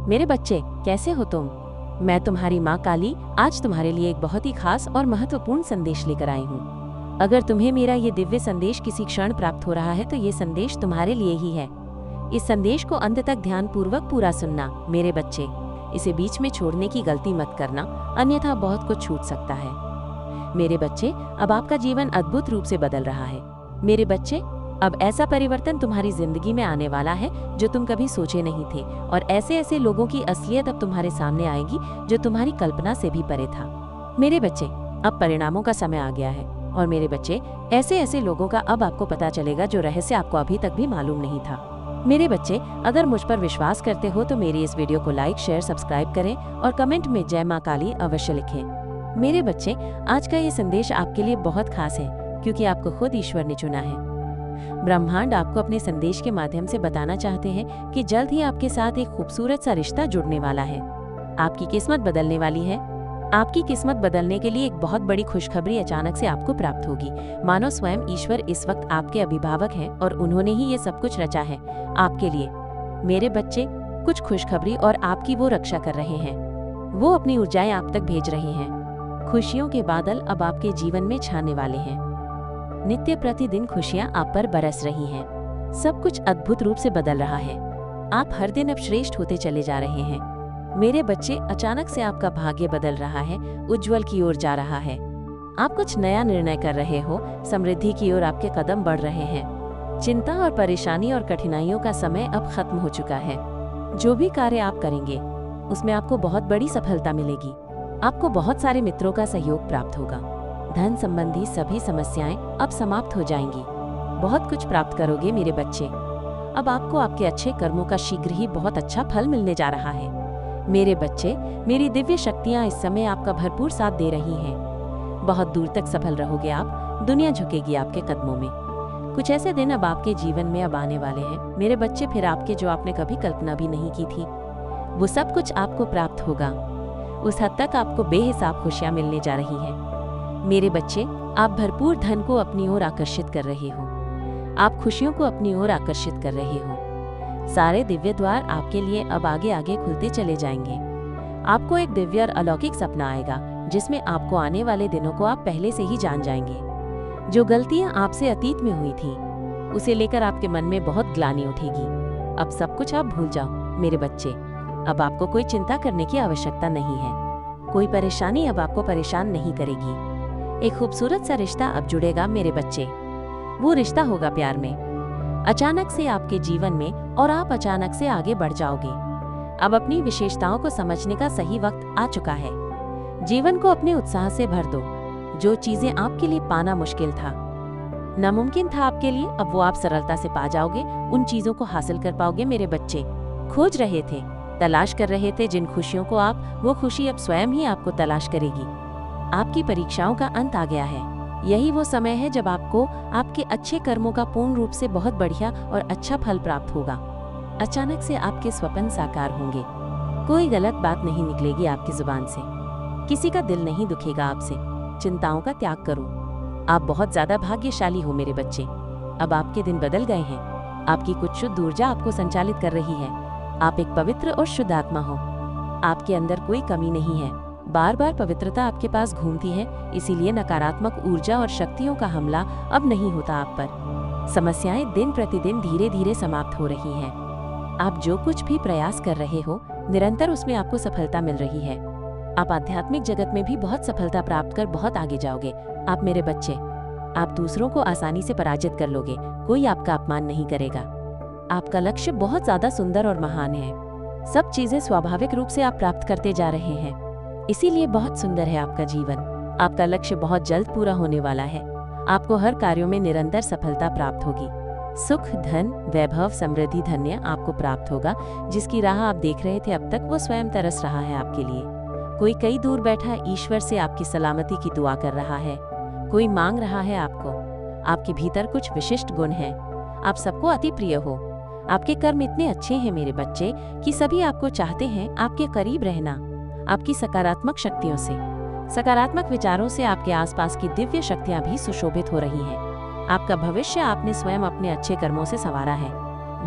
मेरे बच्चे, कैसे हो तुम? मैं तुम्हारी माँ काली आज तुम्हारे लिए एक बहुत ही खास और महत्वपूर्ण संदेश लेकर आई हूँ। अगर तुम्हें मेरा ये दिव्य संदेश किसी क्षण प्राप्त हो रहा है तो ये संदेश तुम्हारे लिए ही है। इस संदेश को अंत तक ध्यानपूर्वक पूरा सुनना मेरे बच्चे। इसे बीच में छोड़ने की गलती मत करना, अन्यथा बहुत कुछ छूट सकता है। मेरे बच्चे, अब आपका जीवन अद्भुत रूप से बदल रहा है। मेरे बच्चे, अब ऐसा परिवर्तन तुम्हारी जिंदगी में आने वाला है जो तुम कभी सोचे नहीं थे, और ऐसे ऐसे लोगों की असलियत अब तुम्हारे सामने आएगी जो तुम्हारी कल्पना से भी परे था। मेरे बच्चे, अब परिणामों का समय आ गया है, और मेरे बच्चे, ऐसे ऐसे लोगों का अब आपको पता चलेगा जो रहस्य आपको अभी तक भी मालूम नहीं था। मेरे बच्चे, अगर मुझ पर विश्वास करते हो तो मेरी इस वीडियो को लाइक, शेयर, सब्सक्राइब करें और कमेंट में जय माँ काली अवश्य लिखें। मेरे बच्चे, आज का ये संदेश आपके लिए बहुत खास है, क्योंकि आपको खुद ईश्वर ने चुना है। ब्रह्मांड आपको अपने संदेश के माध्यम से बताना चाहते हैं कि जल्द ही आपके साथ एक खूबसूरत सा रिश्ता जुड़ने वाला है। आपकी किस्मत बदलने वाली है। आपकी किस्मत बदलने के लिए एक बहुत बड़ी खुशखबरी अचानक से आपको प्राप्त होगी। मानो स्वयं ईश्वर इस वक्त आपके अभिभावक हैं और उन्होंने ही ये सब कुछ रचा है आपके लिए। मेरे बच्चे, कुछ खुशखबरी और आपकी वो रक्षा कर रहे हैं। वो अपनी ऊर्जाएं आप तक भेज रहे हैं। खुशियों के बादल अब आपके जीवन में छाने वाले हैं। नित्य प्रतिदिन खुशियां आप पर बरस रही हैं। सब कुछ अद्भुत रूप से बदल रहा है। आप हर दिन अब श्रेष्ठ होते चले जा रहे हैं। मेरे बच्चे, अचानक से आपका भाग्य बदल रहा है, उज्जवल की ओर जा रहा है। आप कुछ नया निर्णय कर रहे हो, समृद्धि की ओर आपके कदम बढ़ रहे हैं। चिंता और परेशानी और कठिनाइयों का समय अब खत्म हो चुका है। जो भी कार्य आप करेंगे उसमें आपको बहुत बड़ी सफलता मिलेगी। आपको बहुत सारे मित्रों का सहयोग प्राप्त होगा। धन संबंधी सभी समस्याएं अब समाप्त हो जाएंगी। बहुत कुछ प्राप्त करोगे मेरे बच्चे। अब आपको आपके अच्छे कर्मों का शीघ्र ही बहुत अच्छा फल मिलने जा रहा है। मेरे बच्चे, मेरी दिव्य शक्तियां इस समय आपका भरपूर साथ दे रही हैं। बहुत दूर तक सफल रहोगे आप। दुनिया झुकेगी आपके कदमों में। कुछ ऐसे दिन अब आपके जीवन में अब आने वाले हैं मेरे बच्चे, फिर आपके जो आपने कभी कल्पना भी नहीं की थी, वो सब कुछ आपको प्राप्त होगा। उस हद तक आपको बेहिसाब खुशियां मिलने जा रही हैं। मेरे बच्चे, आप भरपूर धन को अपनी ओर आकर्षित कर रहे हो। आप खुशियों को अपनी ओर आकर्षित कर रहे हो। सारे दिव्य द्वार आपके लिए अब आगे आगे खुलते चले जाएंगे। आपको एक दिव्य और अलौकिक सपना आएगा जिसमें आपको आने वाले दिनों को आप पहले से ही जान जाएंगे। जो गलतियां आपसे अतीत में हुई थी उसे लेकर आपके मन में बहुत ग्लानि उठेगी। अब सब कुछ आप भूल जाओ मेरे बच्चे। अब आपको कोई चिंता करने की आवश्यकता नहीं है। कोई परेशानी अब आपको परेशान नहीं करेगी। एक खूबसूरत सा रिश्ता अब जुड़ेगा मेरे बच्चे। वो रिश्ता होगा प्यार में, अचानक से आपके जीवन में, और आप अचानक से आगे बढ़ जाओगे। अब अपनी विशेषताओं को समझने का सही वक्त आ चुका है। जीवन को अपने उत्साह से भर दो। जो चीजें आपके लिए पाना मुश्किल था, नामुमकिन था आपके लिए, अब वो आप सरलता से पा जाओगे। उन चीजों को हासिल कर पाओगे मेरे बच्चे। खोज रहे थे, तलाश कर रहे थे जिन खुशियों को आप, वो खुशी अब स्वयं ही आपको तलाश करेगी। आपकी परीक्षाओं का अंत आ गया है। यही वो समय है जब आपको आपके अच्छे कर्मों का पूर्ण रूप से बहुत बढ़िया और अच्छा फल प्राप्त होगा। अचानक से आपके स्वप्न साकार होंगे। कोई गलत बात नहीं निकलेगी आपकी जुबान से। किसी का दिल नहीं दुखेगा आपसे। चिंताओं का त्याग करो। आप बहुत ज्यादा भाग्यशाली हो मेरे बच्चे। अब आपके दिन बदल गए हैं। आपकी कुछ शुद्ध ऊर्जा आपको संचालित कर रही है। आप एक पवित्र और शुद्ध आत्मा हो। आपके अंदर कोई कमी नहीं है। बार बार पवित्रता आपके पास घूमती है, इसीलिए नकारात्मक ऊर्जा और शक्तियों का हमला अब नहीं होता आप पर। समस्याएं दिन प्रतिदिन धीरे धीरे समाप्त हो रही हैं। आप जो कुछ भी प्रयास कर रहे हो, निरंतर उसमें आपको सफलता मिल रही है। आप आध्यात्मिक जगत में भी बहुत सफलता प्राप्त कर बहुत आगे जाओगे। आप मेरे बच्चे, आप दूसरों को आसानी से पराजित कर लोगे। कोई आपका अपमान नहीं करेगा। आपका लक्ष्य बहुत ज्यादा सुंदर और महान है। सब चीजें स्वाभाविक रूप से आप प्राप्त करते जा रहे हैं, इसीलिए बहुत सुंदर है आपका जीवन। आपका लक्ष्य बहुत जल्द पूरा होने वाला है। आपको हर कार्यों में निरंतर सफलता प्राप्त होगी। सुख, धन, वैभव, समृद्धि, धन्य आपको प्राप्त होगा। जिसकी राह आप देख रहे थे अब तक, वो स्वयं तरस रहा है आपके लिए। कोई कई दूर बैठा ईश्वर से आपकी सलामती की दुआ कर रहा है। कोई मांग रहा है आपको। आपके भीतर कुछ विशिष्ट गुण हैं। आप सबको अति प्रिय हो। आपके कर्म इतने अच्छे हैं मेरे बच्चे कि सभी आपको चाहते हैं। आपके करीब रहना। आपकी सकारात्मक शक्तियों से, सकारात्मक विचारों से आपके आसपास की दिव्य शक्तियां भी सुशोभित हो रही हैं। आपका भविष्य आपने स्वयं अपने अच्छे कर्मों से संवारा है।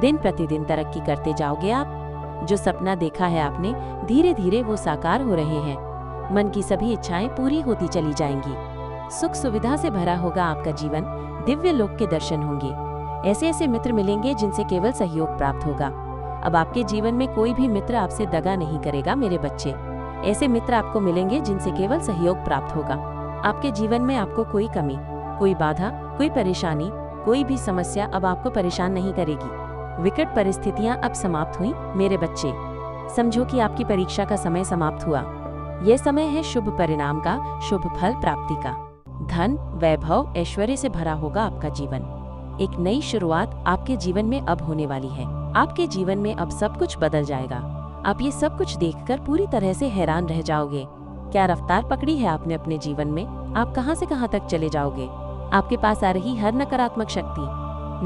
दिन प्रतिदिन तरक्की करते जाओगे आप। जो सपना देखा है आपने, धीरे धीरे वो साकार हो रहे हैं। मन की सभी इच्छाएं पूरी होती चली जाएंगी। सुख सुविधा से भरा होगा आपका जीवन, दिव्य लोक के दर्शन होंगे। ऐसे ऐसे मित्र मिलेंगे जिनसे केवल सहयोग प्राप्त होगा। अब आपके जीवन में कोई भी मित्र आपसे दगा नहीं करेगा मेरे बच्चे। ऐसे मित्र आपको मिलेंगे जिनसे केवल सहयोग प्राप्त होगा। आपके जीवन में आपको कोई कमी, कोई बाधा, कोई परेशानी, कोई भी समस्या अब आपको परेशान नहीं करेगी। विकट परिस्थितियां अब समाप्त हुई मेरे बच्चे। समझो कि आपकी परीक्षा का समय समाप्त हुआ। यह समय है शुभ परिणाम का, शुभ फल प्राप्ति का। धन, वैभव, ऐश्वर्य से भरा होगा आपका जीवन। एक नई शुरुआत आपके जीवन में अब होने वाली है। आपके जीवन में अब सब कुछ बदल जाएगा। आप ये सब कुछ देखकर पूरी तरह से हैरान रह जाओगे। क्या रफ्तार पकड़ी है आपने अपने जीवन में? आप कहां से कहां तक चले जाओगे। आपके पास आ रही हर नकारात्मक शक्ति,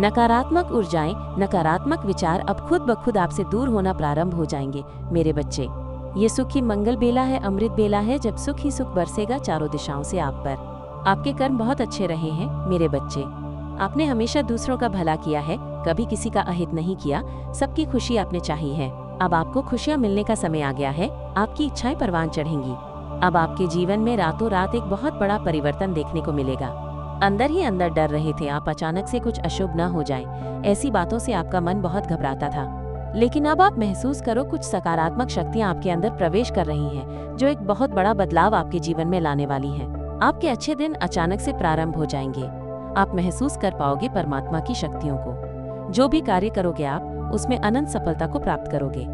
नकारात्मक ऊर्जाएं, नकारात्मक विचार अब खुद ब खुद आपसे दूर होना प्रारंभ हो जाएंगे मेरे बच्चे। ये सुख ही मंगल बेला है, अमृत बेला है, जब सुख ही सुख बरसेगा चारों दिशाओं से आप पर। आपके कर्म बहुत अच्छे रहे हैं मेरे बच्चे। आपने हमेशा दूसरों का भला किया है, कभी किसी का अहित नहीं किया, सबकी खुशी आपने चाही है। अब आपको खुशियां मिलने का समय आ गया है। आपकी इच्छाएं परवान चढ़ेंगी। अब आपके जीवन में रातों रात एक बहुत बड़ा परिवर्तन देखने को मिलेगा। अंदर ही अंदर डर रहे थे आप अचानक से कुछ अशुभ न हो जाए, ऐसी बातों से आपका मन बहुत घबराता था। लेकिन अब आप महसूस करो कुछ सकारात्मक शक्तियां आपके अंदर प्रवेश कर रही हैं, जो एक बहुत बड़ा बदलाव आपके जीवन में लाने वाली हैं। आपके अच्छे दिन अचानक से प्रारंभ हो जाएंगे। आप महसूस कर पाओगे परमात्मा की शक्तियों को। जो भी कार्य करोगे आप, उसमें अनंत सफलता को प्राप्त करोगे।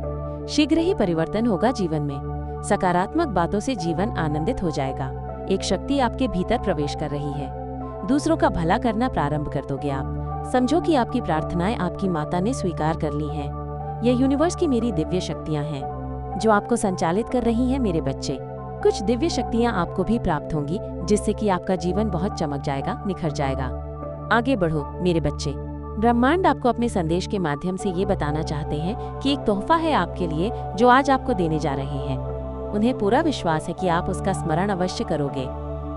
शीघ्र ही परिवर्तन होगा जीवन में। सकारात्मक बातों से जीवन आनंदित हो जाएगा। एक शक्ति आपके भीतर प्रवेश कर रही है। दूसरों का भला करना प्रारंभ कर दोगे आप। समझो कि आपकी प्रार्थनाएं आपकी माता ने स्वीकार कर ली हैं। यह यूनिवर्स की मेरी दिव्य शक्तियां हैं, जो आपको संचालित कर रही हैं मेरे बच्चे। कुछ दिव्य शक्तियां आपको भी प्राप्त होंगी, जिससे कि आपका जीवन बहुत चमक जाएगा, निखर जाएगा। आगे बढ़ो मेरे बच्चे। ब्रह्मांड आपको अपने संदेश के माध्यम से ये बताना चाहते हैं कि एक तोहफा है आपके लिए, जो आज आपको देने जा रहे हैं। उन्हें पूरा विश्वास है कि आप उसका स्मरण अवश्य करोगे।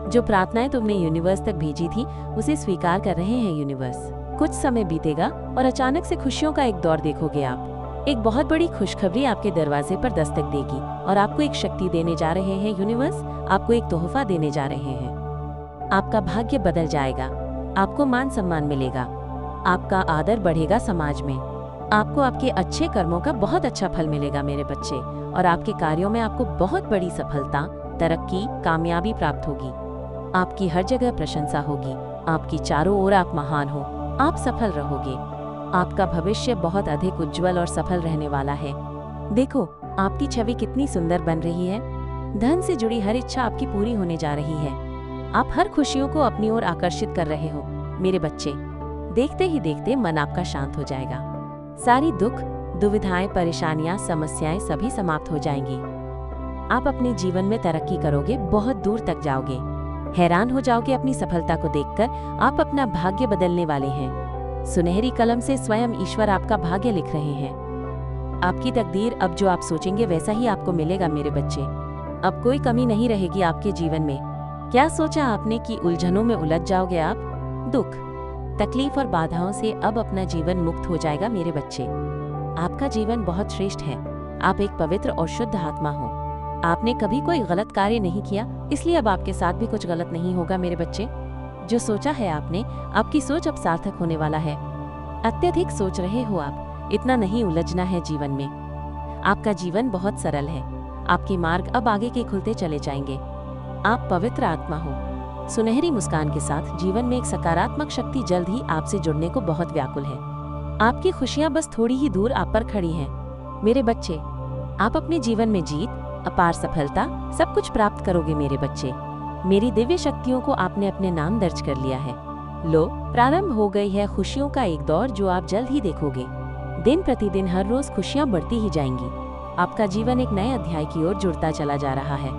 जो प्रार्थनाएं तुमने यूनिवर्स तक भेजी थी, उसे स्वीकार कर रहे हैं यूनिवर्स। कुछ समय बीतेगा और अचानक से खुशियों का एक दौर देखोगे आप। एक बहुत बड़ी खुशखबरी आपके दरवाजे पर दस्तक देगी और आपको एक शक्ति देने जा रहे हैं यूनिवर्स। आपको एक तोहफा देने जा रहे हैं। आपका भाग्य बदल जाएगा। आपको मान सम्मान मिलेगा। आपका आदर बढ़ेगा समाज में। आपको आपके अच्छे कर्मों का बहुत अच्छा फल मिलेगा मेरे बच्चे, और आपके कार्यों में आपको बहुत बड़ी सफलता, तरक्की, कामयाबी प्राप्त होगी। आपकी हर जगह प्रशंसा होगी। आपकी चारों ओर आप महान हो। आप सफल रहोगे। आपका भविष्य बहुत अधिक उज्जवल और सफल रहने वाला है। देखो आपकी छवि कितनी सुंदर बन रही है। धन से जुड़ी हर इच्छा आपकी पूरी होने जा रही है। आप हर खुशियों को अपनी ओर आकर्षित कर रहे हो मेरे बच्चे। देखते ही देखते मन आपका शांत हो जाएगा। सारी दुख, दुविधाएं, परेशानियां, समस्याएं सभी समाप्त हो जाएंगी। आप अपने जीवन में तरक्की करोगे, बहुत दूर तक जाओगे। हैरान हो जाओगे अपनी सफलता को देखकर। आप अपना भाग्य बदलने वाले हैं। सुनहरी कलम से स्वयं ईश्वर आपका भाग्य लिख रहे हैं। आपकी तकदीर अब जो आप सोचेंगे वैसा ही आपको मिलेगा मेरे बच्चे। अब कोई कमी नहीं रहेगी आपके जीवन में। क्या सोचा आपने कि उलझनों में उलझ जाओगे आप? दुख, तकलीफ और बाधाओं से अब अपना जीवन मुक्त हो जाएगा मेरे बच्चे। आपका जीवन बहुत श्रेष्ठ है। आप एक पवित्र और शुद्ध आत्मा हो। आपने कभी कोई गलत कार्य नहीं किया, इसलिए अब आपके साथ भी कुछ गलत नहीं होगा मेरे बच्चे। जो सोचा है आपने, आपकी सोच अब सार्थक होने वाला है। अत्यधिक सोच रहे हो आप, इतना नहीं उलझना है जीवन में। आपका जीवन बहुत सरल है। आपके मार्ग अब आगे के खुलते चले जाएंगे। आप पवित्र आत्मा हो। सुनहरी मुस्कान के साथ जीवन में एक सकारात्मक शक्ति जल्द ही आपसे जुड़ने को बहुत व्याकुल है। आपकी खुशियां बस थोड़ी ही दूर आप पर खड़ी हैं मेरे बच्चे। आप अपने जीवन में जीत, अपार सफलता, सब कुछ प्राप्त करोगे मेरे बच्चे। मेरी दिव्य शक्तियों को आपने अपने नाम दर्ज कर लिया है। लो, प्रारंभ हो गई है खुशियों का एक दौर, जो आप जल्द ही देखोगे। दिन प्रतिदिन हर रोज खुशियां बढ़ती ही जाएंगी। आपका जीवन एक नए अध्याय की ओर जुड़ता चला जा रहा है।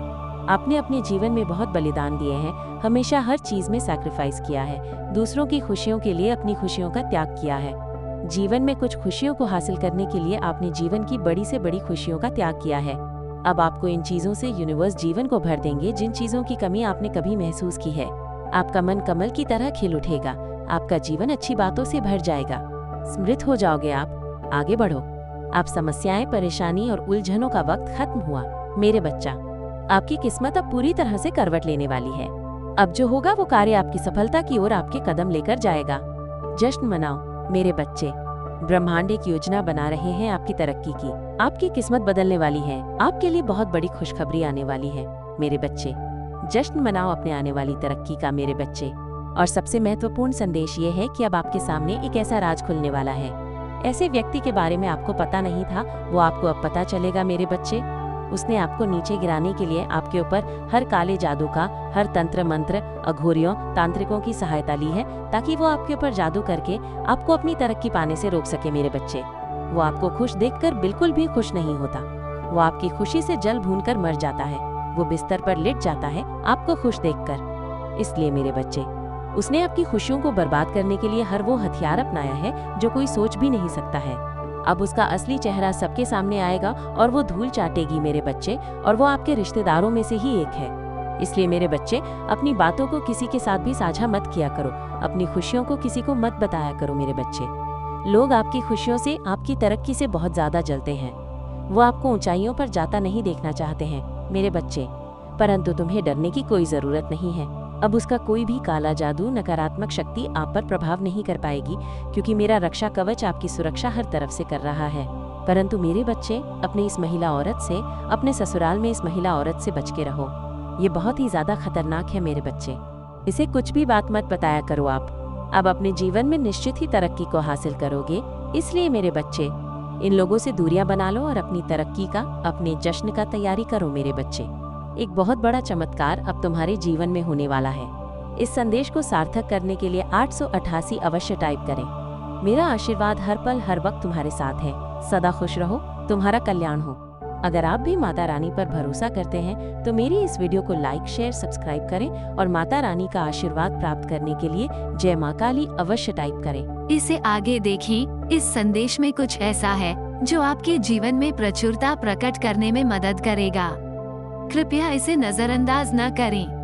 आपने अपने जीवन में बहुत बलिदान दिए हैं, हमेशा हर चीज में सैक्रिफाइस किया है। दूसरों की खुशियों के लिए अपनी खुशियों का त्याग किया है। जीवन में कुछ खुशियों को हासिल करने के लिए आपने जीवन की बड़ी से बड़ी खुशियों का त्याग किया है। अब आपको इन चीजों से यूनिवर्स जीवन को भर देंगे, जिन चीजों की कमी आपने कभी महसूस की है। आपका मन कमल की तरह खिल उठेगा। आपका जीवन अच्छी बातों से भर जाएगा। समृद्ध हो जाओगे आप। आगे बढ़ो। आप समस्याएं, परेशानी और उलझनों का वक्त खत्म हुआ। मेरे बच्चा, आपकी किस्मत अब पूरी तरह से करवट लेने वाली है। अब जो होगा वो कार्य आपकी सफलता की ओर आपके कदम लेकर जाएगा। जश्न मनाओ मेरे बच्चे। ब्रह्मांड एक योजना बना रहे हैं आपकी तरक्की की। आपकी किस्मत बदलने वाली है। आपके लिए बहुत बड़ी खुशखबरी आने वाली है मेरे बच्चे। जश्न मनाओ अपने आने वाली तरक्की का मेरे बच्चे। और सबसे महत्वपूर्ण संदेश ये है कि अब आपके सामने एक ऐसा राज खुलने वाला है। ऐसे व्यक्ति के बारे में आपको पता नहीं था, वो आपको अब पता चलेगा मेरे बच्चे। उसने आपको नीचे गिराने के लिए आपके ऊपर हर काले जादू का, हर तंत्र मंत्र, अघोरियों, तांत्रिकों की सहायता ली है, ताकि वो आपके ऊपर जादू करके आपको अपनी तरक्की पाने से रोक सके मेरे बच्चे। वो आपको खुश देखकर बिल्कुल भी खुश नहीं होता। वो आपकी खुशी से जल भूनकर मर जाता है। वो बिस्तर पर लेट जाता है आपको खुश देखकर। इसलिए मेरे बच्चे, उसने आपकी खुशियों को बर्बाद करने के लिए हर वो हथियार अपनाया है जो कोई सोच भी नहीं सकता है। अब उसका असली चेहरा सबके सामने आएगा और वो धूल चाटेगी मेरे बच्चे, और वो आपके रिश्तेदारों में से ही एक है। इसलिए मेरे बच्चे, अपनी बातों को किसी के साथ भी साझा मत किया करो। अपनी खुशियों को किसी को मत बताया करो मेरे बच्चे। लोग आपकी खुशियों से, आपकी तरक्की से बहुत ज्यादा जलते हैं। वो आपको ऊंचाइयों पर जाता नहीं देखना चाहते हैं मेरे बच्चे। परंतु तुम्हें डरने की कोई जरूरत नहीं है। अब उसका कोई भी काला जादू, नकारात्मक शक्ति आप पर प्रभाव नहीं कर पाएगी, क्योंकि मेरा रक्षा कवच आपकी सुरक्षा हर तरफ से कर रहा है। परंतु मेरे बच्चे, अपने इस महिला औरत से, अपने ससुराल में इस महिला औरत से बच के रहो। ये बहुत ही ज्यादा खतरनाक है मेरे बच्चे। इसे कुछ भी बात मत बताया करो आप। अब अपने जीवन में निश्चित ही तरक्की को हासिल करोगे। इसलिए मेरे बच्चे, इन लोगों से दूरियां बना लो और अपनी तरक्की का, अपने जश्न का तैयारी करो मेरे बच्चे। एक बहुत बड़ा चमत्कार अब तुम्हारे जीवन में होने वाला है। इस संदेश को सार्थक करने के लिए 888 अवश्य टाइप करें। मेरा आशीर्वाद हर पल हर वक्त तुम्हारे साथ है। सदा खुश रहो, तुम्हारा कल्याण हो। अगर आप भी माता रानी पर भरोसा करते हैं तो मेरी इस वीडियो को लाइक, शेयर, सब्सक्राइब करें और माता रानी का आशीर्वाद प्राप्त करने के लिए जय मां काली अवश्य टाइप करें। इसे आगे देखें। इस संदेश में कुछ ऐसा है जो आपके जीवन में प्रचुरता प्रकट करने में मदद करेगा। कृपया इसे नजरअंदाज न करें।